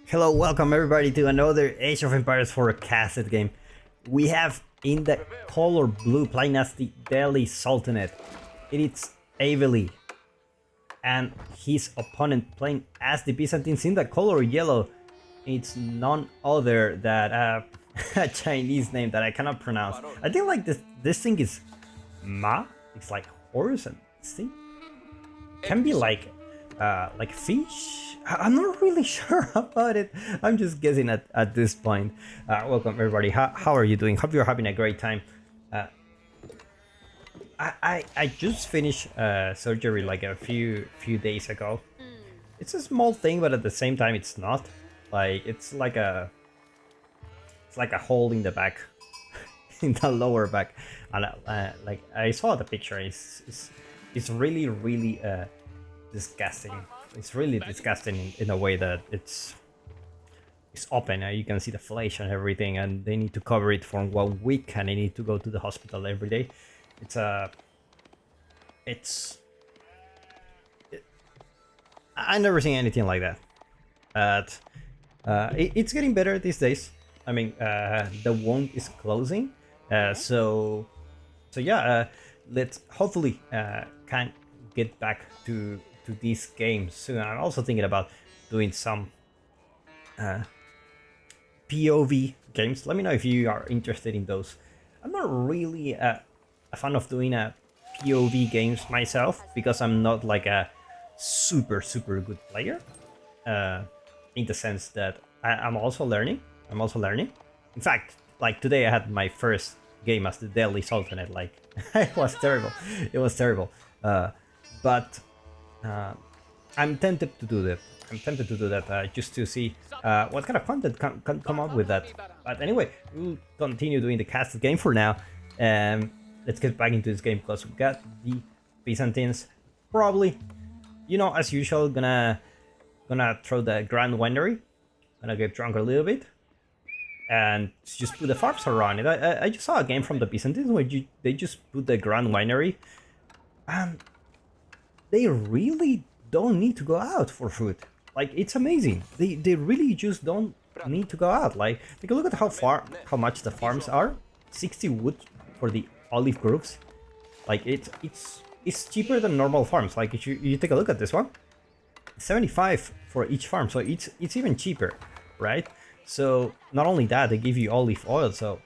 Hello, welcome everybody to another Age of Empires forecasted game. We have in the color blue playing as the Delhi Sultanate. It is Avely. And his opponent playing as the Byzantines in the color yellow. It's none other than a Chinese name that I cannot pronounce. I think like this thing is Ma. It's like horse, and this thing can be like fish. I'm not really sure about it. I'm just guessing at this point. Welcome everybody. How are you doing? Hope you're having a great time. I just finished surgery like a few days ago. It's a small thing, but at the same time it's not. Like it's like a hole in the back, in the lower back, and like I saw the picture. It's really disgusting. It's really disgusting in a way that it's open. You can see the flesh and everything, and they need to cover it for 1 week, and they need to go to the hospital every day. I never seen anything like that. But it's getting better these days. I mean, the wound is closing, so yeah. Let's hopefully can get back to these games soon. I'm also thinking about doing some POV games. Let me know if you are interested in those. I'm not really a fan of doing a POV games myself because I'm not like a super good player. In the sense that I'm also learning. In fact, like today I had my first game as the Delhi Sultanate. Like it was terrible. But I'm tempted to do that. Just to see what kind of content can come up with that. But anyway, we'll continue doing the casted game for now. Let's get back into this game because we got the Byzantines. Probably, as usual, gonna throw the Grand Winery. Gonna get drunk a little bit. And just put the farms around it. I just saw a game from the Byzantines where they just put the Grand Winery. And they really don't need to go out for food. Like, it's amazing. They really just don't need to go out. Like, take a look at how much the farms are. 60 wood for the olive groves. Like, it's cheaper than normal farms. Like, if you take a look at this one, 75 for each farm. So it's even cheaper, right? So not only that, they give you olive oil, so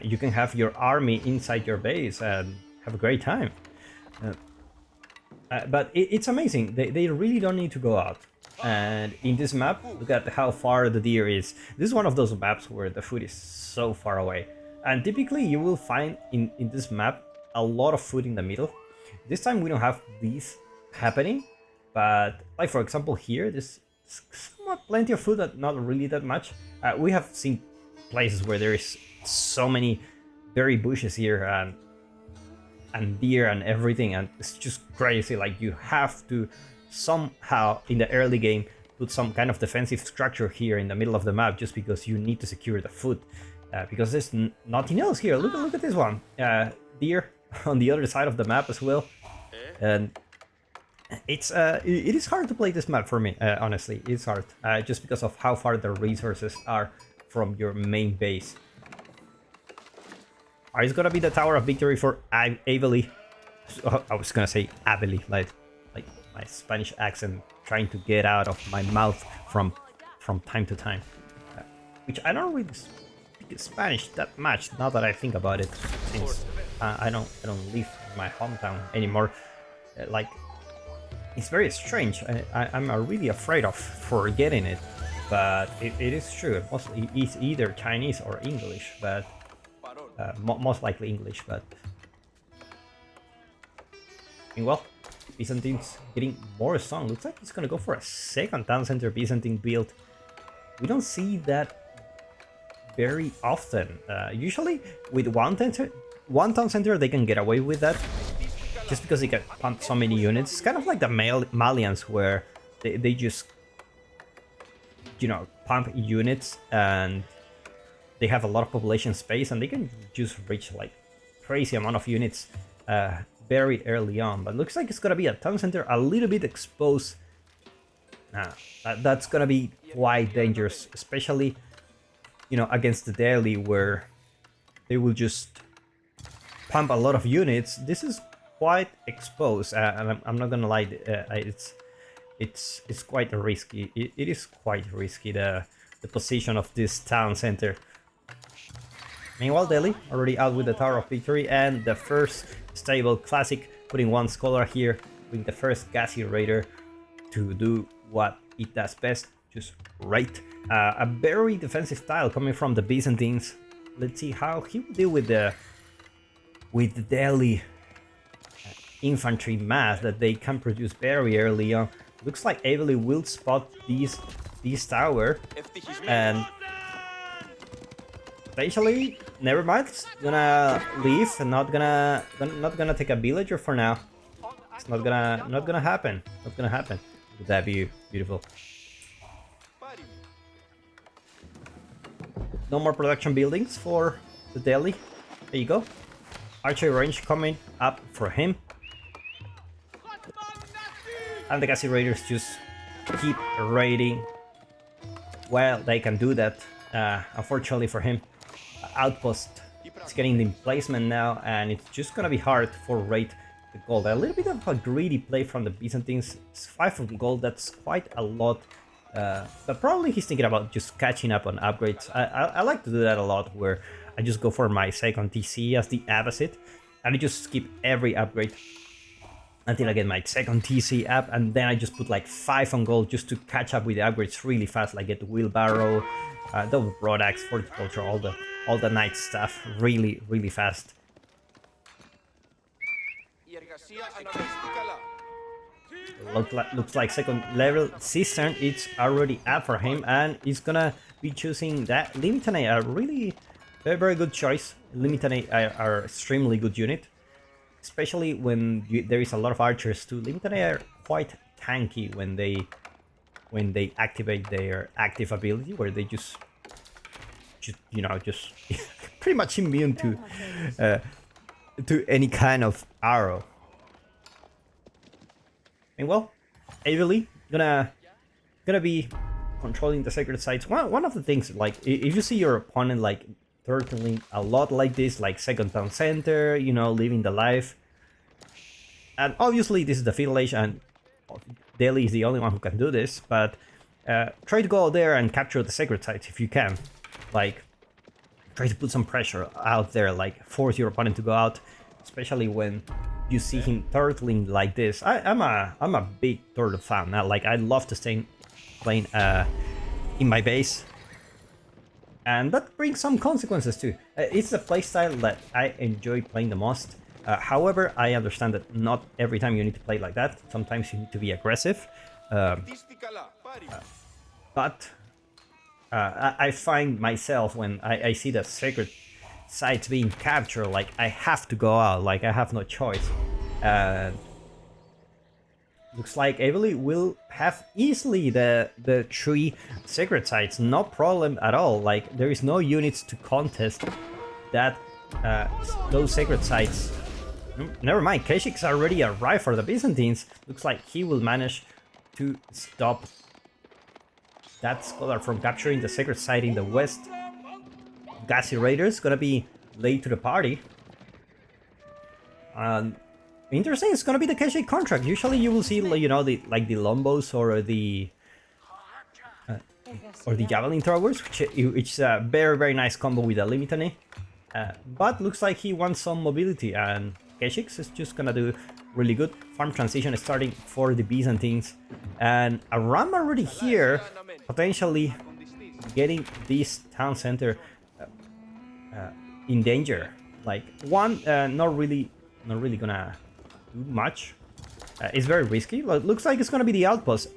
you can have your army inside your base and have a great time. But it's amazing. They really don't need to go out. And in this map, look at how far the deer is. This is one of those maps where the food is so far away. And typically you will find in this map a lot of food in the middle. This time we don't have these happening. But like for example here, there's somewhat plenty of food, but not really that much. We have seen places where there is so many berry bushes here and deer and everything, and it's just crazy. Like you have to somehow in the early game put some kind of defensive structure here in the middle of the map just because you need to secure the food. Because there's nothing else here. Look at this one. Deer on the other side of the map as well. And it is hard to play this map for me, honestly. It's hard, just because of how far the resources are from your main base. It's gonna be the Tower of Victory for Avely. I was gonna say Avely, like my Spanish accent trying to get out of my mouth from time to time. Which I don't really speak Spanish that much now that I think about it, since I don't live in my hometown anymore. Like, it's very strange. I'm really afraid of forgetting it, but it is true. Mostly it's either Chinese or English, but most likely English. But well, Byzantines getting more strong. Looks like he's gonna go for a second town center Byzantine build. We don't see that very often. Usually with one town center they can get away with that, just because they can pump so many units. It's kind of like the Malians, where they just, pump units and they have a lot of population space and they can just reach like crazy amount of units very early on. But looks like it's gonna be a town center a little bit exposed. That's gonna be quite dangerous, especially, you know, against the daily where they will just pump a lot of units. This is quite exposed, and I'm not gonna lie, it's quite risky. It is quite risky, the position of this town center. Meanwhile, Delhi already out with the Tower of Victory and the first stable classic, putting one scholar here, with the first Gassy Raider to do what it does best, just raid. A very defensive style coming from the Byzantines. Let's see how he will deal with the Delhi infantry mass that they can produce very early on. Looks like Avely will spot this tower and potentially, never mind, gonna leave and not gonna take a villager for now. It's not gonna happen. Not gonna happen. Would that be beautiful? No more production buildings for the Delhi. There you go. Archery range coming up for him. And the Gassy Raiders just keep raiding. Well, they can do that. Unfortunately for him, outpost is getting the emplacement now, and it's just gonna be hard for raid the gold. A little bit of a greedy play from the Byzantines. It's 5 of gold, that's quite a lot. But probably he's thinking about just catching up on upgrades. I like to do that a lot, where I just go for my second TC as the Abbasid, and I just skip every upgrade until I get my second TC up, and then I just put like 5 on gold just to catch up with the upgrades really fast, like get the wheelbarrow, double broadaxe, horticulture, all the night stuff really fast. Looks like second level cistern, it's already up for him, and he's gonna be choosing that Limitanei, a really very good choice. Limitanei are extremely good unit, especially when there is a lot of archers too. Limitanei are quite tanky when they activate their active ability, where they just you know, just pretty much immune to any kind of arrow. And well, Avely gonna be controlling the sacred sites. One of the things, like, if you see your opponent like turtling a lot like this, like second town center, you know, living the life, and obviously this is the field age, and Delhi is the only one who can do this, but try to go out there and capture the sacred sites if you can. Like, try to put some pressure out there, like force your opponent to go out, especially when you see him turtling like this. I'm a big turtle fan. Like, I love to stay playing in my base, and that brings some consequences too. It's the playstyle that I enjoy playing the most. However, I understand that not every time you need to play like that. Sometimes you need to be aggressive. But I find myself, when I see the sacred sites being captured, like, I have to go out, like, I have no choice. Looks like Avely will have easily the 3 sacred sites, no problem at all. Like, there is no units to contest that those sacred sites. Never mind, Keshik's already arrived for the Byzantines. Looks like he will manage to stop that scholar from capturing the sacred site in the west. Gassy Raiders gonna be late to the party. Interesting, it's gonna be the Keshik contract. Usually you will see, you know, the Lombos or the Javelin Throwers, which is a very nice combo with the Limitanei. But looks like he wants some mobility, and Keshik is just gonna do really good. Farm transition starting for the Byzantines, and a ram already here, potentially getting this town center in danger. Like, one, not really gonna do much. It's very risky. Looks like it's gonna be the outpost,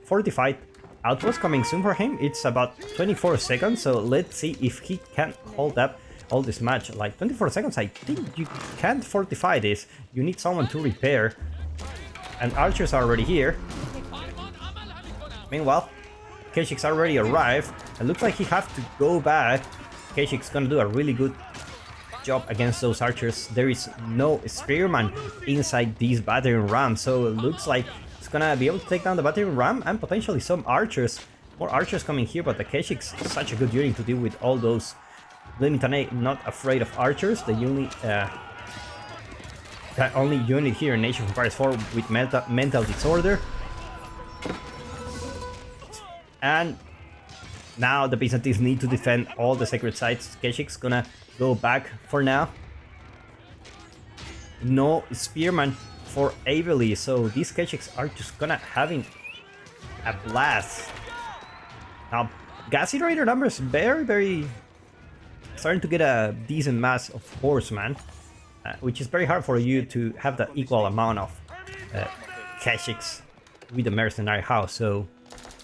fortified outpost coming soon for him. It's about 24 seconds, so let's see if he can hold up all this match. Like, 24 seconds, I think you can't fortify this. You need someone to repair, and archers are already here. Meanwhile, Keshik's already arrived. It looks like he has to go back. Keshik's gonna do a really good job against those archers. There is no spearman inside this battering ram, so it looks like it's gonna be able to take down the battering ram and potentially some archers more archers coming here, but the Keshik's such a good unit to deal with all those. Sultanate not afraid of archers. The only unit here in Age of Empires 4 with mental disorder. And now the Byzantines need to defend all the sacred sites. Keshik's gonna go back for now. No spearman for Avely, so these Keshiks are just gonna having a blast. Now, Gassy Raider numbers very starting to get a decent mass of horsemen, which is very hard for you to have the equal amount of Keshiks with the Mercenary house. So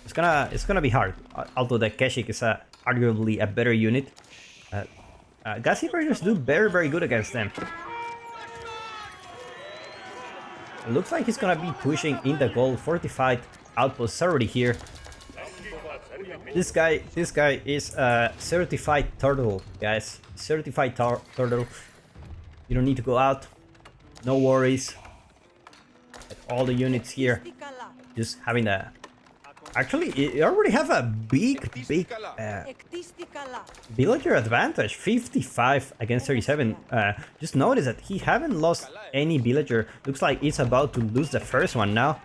it's gonna be hard. Although the Keshik is arguably a better unit, Gassy Raiders do very good against them. It looks like he's gonna be pushing in the gold. Fortified outposts already here. This guy is a certified turtle, guys. Certified turtle. You don't need to go out. No worries. All the units here just having a. Actually, you already have a big villager advantage. 55 against 37. Just notice that he haven't lost any villager. Looks like he's about to lose the first one now.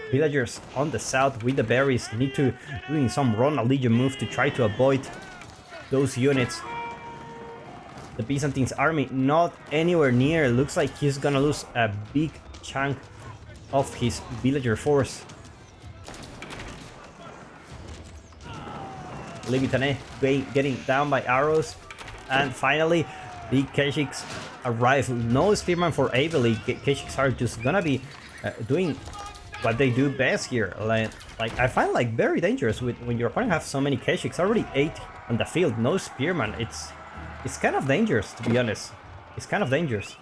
Villagers on the south with the berries need to doing some run a legion move to try to avoid those units. The Byzantines army not anywhere near. Looks like he's gonna lose a big chunk of his villager force. Sultanate getting down by arrows, and finally the Keshiks arrive. No spearman for Avely. Keshiks are just gonna be doing what they do best here. Like I find like very dangerous when your opponent have so many Keshiks. Already 8 on the field, no spearman. It's kind of dangerous, to be honest. It's kind of dangerous.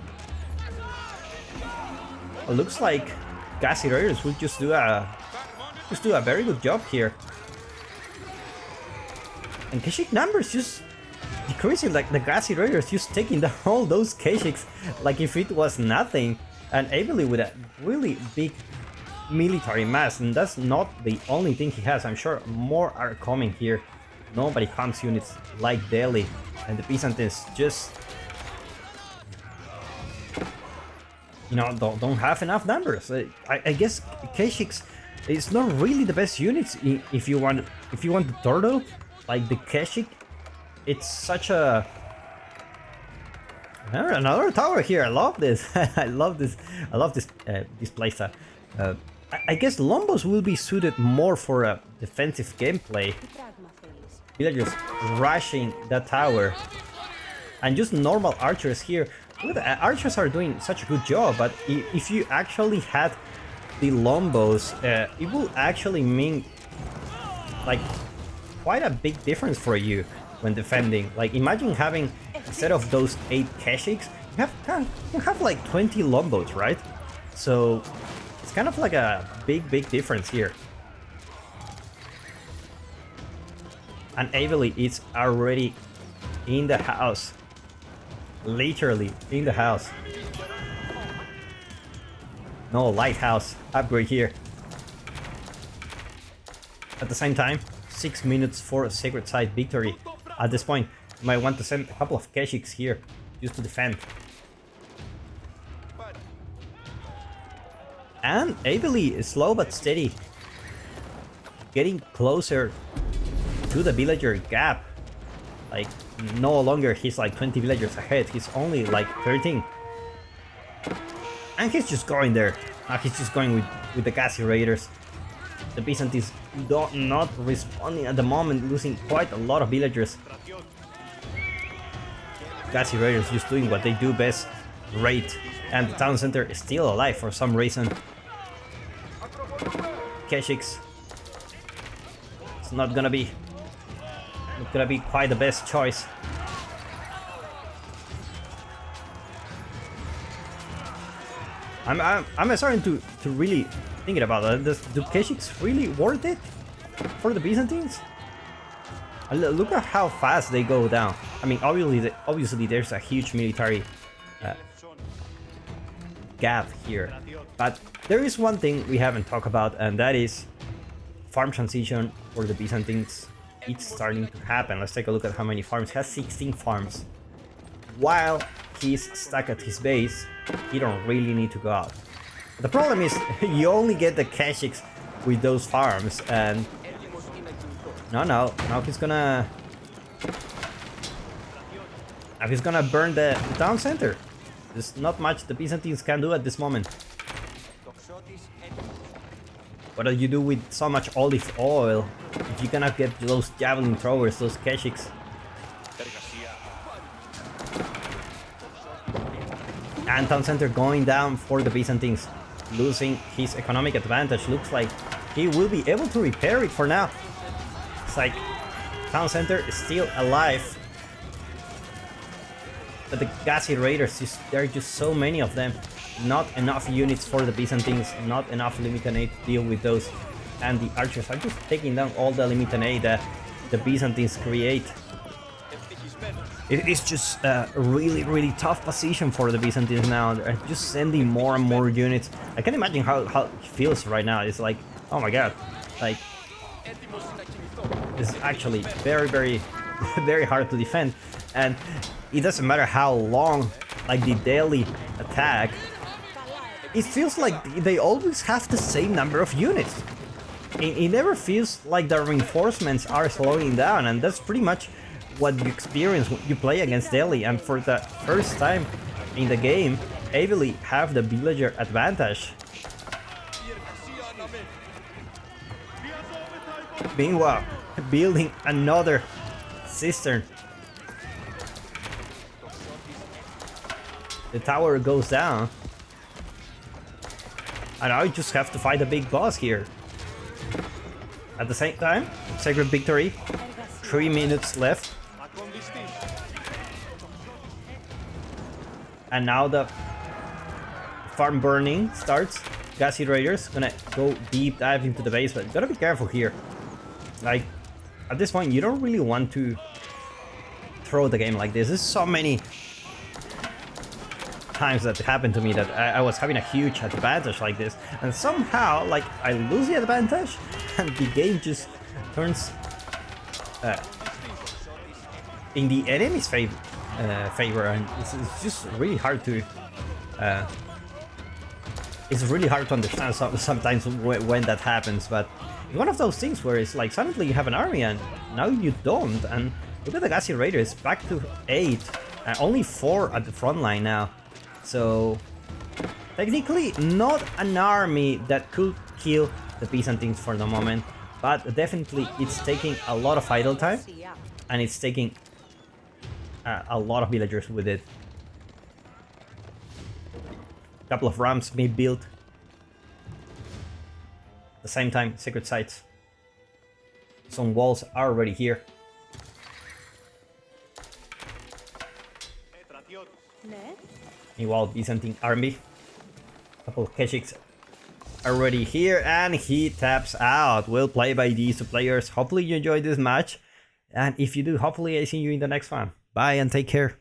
It looks like Gassy Raiders will just do a very good job here. And Keshik numbers just decreasing, like the Gassy Raiders just taking down all those Keshiks like if it was nothing. And Avely with a really big military mass, and that's not the only thing he has. I'm sure more are coming here. Nobody comes units like Delhi, and the Byzantines just, you know, don't have enough numbers. I guess Keshiks is not really the best units if you want the turtle. Like the Keshik, it's such a another tower here. I love this. I love this playstyle. I guess Lombos will be suited more for a defensive gameplay. Villagers rushing the tower, and just normal archers here. Look, the archers are doing such a good job, but if you actually had the Lombos, it will actually mean like quite a big difference for you when defending. Like imagine having, instead of those 8 Keshiks, you have like 20 Lombos, right? So it's kind of like a big difference here. And Avely is already in the house. Literally in the house. No lighthouse upgrade here. At the same time, 6 minutes for a sacred site victory. At this point, you might want to send a couple of Keshiks here just to defend. And Avely is slow but steady, getting closer to the villager gap. Like no longer he's like 20 villagers ahead, he's only like 13. And he's just going there. Now he's just going with the Gassy Raiders. The Byzantines not responding at the moment, losing quite a lot of villagers. Gassy Raiders just doing what they do best, raid, and the town center is still alive for some reason. Keshiks, it's not gonna be quite the best choice. I'm starting to really thinking about that. Do Keshiks really worth it for the Byzantines? Look at how fast they go down. I mean, obviously there's a huge military gap here, but there is one thing we haven't talked about, and that is farm transition for the Byzantines, it's starting to happen. Let's take a look at how many farms. He has 16 farms. While he's stuck at his base, he don't really need to go out. The problem is, you only get the Keshiks with those farms, and now he's gonna burn the town center. There's not much the Byzantines can do at this moment. What do you do with so much olive oil if you cannot get those javelin throwers, those Keshiks? And town center going down for the Byzantines, losing his economic advantage. Looks like he will be able to repair it for now. It's like town center is still alive, but the gassy raiders, there are just so many of them. Not enough units for the Byzantines, not enough Limitanei to deal with those, and the archers are just taking down all the Limitanei that the Byzantines create. It is just a really tough position for the Byzantines now. They're just sending more and more units. I can imagine how it feels right now. It's like, oh my god, like, it's actually very hard to defend, and it doesn't matter how long, like, the daily attack, it feels like they always have the same number of units. It never feels like the reinforcements are slowing down, and that's pretty much what you experience when you play against Delhi. And for the first time in the game, Avely have the villager advantage. Meanwhile, building another cistern. The tower goes down. And I just have to fight a big boss here. At the same time, Sacred Victory. 3 minutes left. And now the farm burning starts. Gassy Raiders gonna go deep dive into the base, but you gotta be careful here. Like, at this point, you don't really want to throw the game like this. There's so many times that happened to me that I was having a huge advantage like this, and somehow, like, I lose the advantage and the game just turns in the enemy's favor, and it's just really hard to understand sometimes when that happens. But it's one of those things where it's like suddenly you have an army and now you don't, and look at the Gassy Raiders, back to 8, only 4 at the front line now. So technically not an army that could kill the Byzantines for the moment, but definitely it's taking a lot of idle time, and it's taking a lot of villagers with it. A couple of ramps being built. At the same time, sacred sites. Some walls are already here. Meanwhile, Byzantine army. A couple of Keshiks already here, and he taps out. Well played by these two players. Hopefully you enjoyed this match, and if you do, hopefully I see you in the next one. Bye and take care.